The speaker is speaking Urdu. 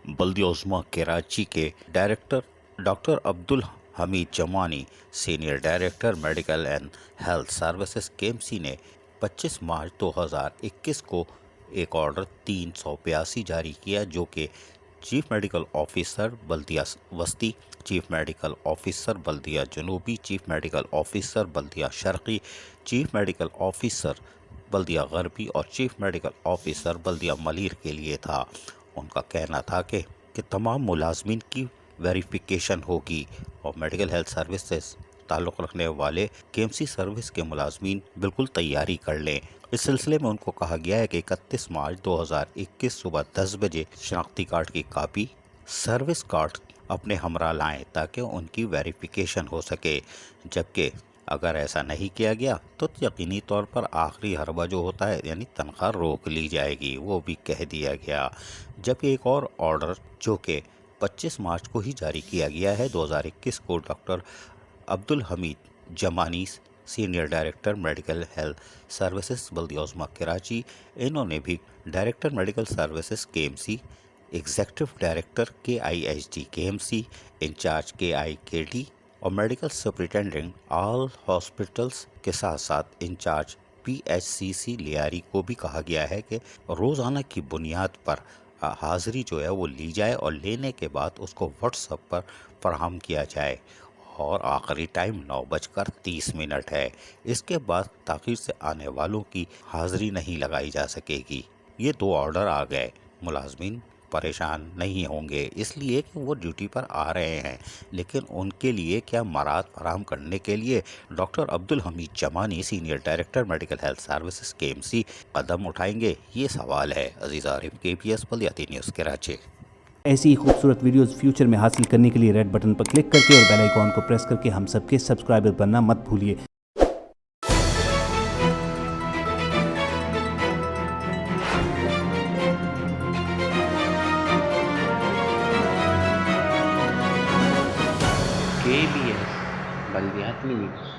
بلدیہ عظمیٰ کراچی کے director doctor Abdul Hamid Jamani, senior director medical and health services KMC نے 25 مارچ 2021 کو ایک آرڈر 382 جاری کیا، جو کہ چیف میڈیکل آفیسر بلدیہ وسطی، چیف میڈیکل آفیسر بلدیہ جنوبی، چیف میڈیکل آفیسر بلدیہ شرقی، چیف میڈیکل آفیسر بلدیہ غربی اور چیف میڈیکل آفیسر بلدیہ ملیر کے لیے تھا۔ ان کا کہنا تھا کہ تمام ملازمین کی ویریفیکیشن ہوگی اور میڈیکل ہیلتھ سروس سے تعلق رکھنے والے KMC سروس کے ملازمین بالکل تیاری کر لیں۔ اس سلسلے میں ان کو کہا گیا ہے کہ 31 مارچ 2021 صبح 10 بجے شناختی کارڈ کی کاپی، سروس کارڈ اپنے ہمراہ لائیں تاکہ ان کی ویریفیکیشن ہو سکے، جبکہ اگر ایسا نہیں کیا گیا تو یقینی طور پر آخری حربہ جو ہوتا ہے یعنی تنخواہ روک لی جائے گی، وہ بھی کہہ دیا گیا۔ جبکہ ایک اور آرڈر جو کہ 25 مارچ کو ہی جاری کیا گیا ہے 2021 کو، doctor Abdul Hamid Jamani, senior director medical health services بلدیہ عظمیٰ کراچی، انہوں نے بھی director medical services KMC، executive director KIHD KMC، incharge KIKD اور میڈیکل سپرنٹینڈنٹ آل ہاسپٹلس کے ساتھ ساتھ انچارج PHCC لیاری کو بھی کہا گیا ہے کہ روزانہ کی بنیاد پر حاضری جو ہے وہ لی جائے اور لینے کے بعد اس کو واٹس ایپ پر فراہم کیا جائے، اور آخری ٹائم 9:30 ہے۔ اس کے بعد تاخیر سے آنے والوں کی حاضری نہیں لگائی جا سکے گی۔ یہ 2 آرڈر آ گئے، ملازمین پریشان نہیں ہوں گے اس لیے کہ وہ ڈیوٹی پر آ رہے ہیں، لیکن ان کے لیے کیا مراعات فراہم کرنے کے لیے doctor Abdul Hamid Jamani, senior director medical health services KMC قدم اٹھائیں گے؟ یہ سوال ہے۔ عزیز عارف، KPS بلدیاتی نیوز کراچی۔ ایسی ہی خوبصورت ویڈیوز فیوچر میں حاصل کرنے کے لیے ریڈ بٹن پر کلک کر کے اور بیل آئیکن کو پریس کر کے ہم سب کے سبسکرائبر بننا مت بھولیے۔ KBS بلدیاتی نیوز۔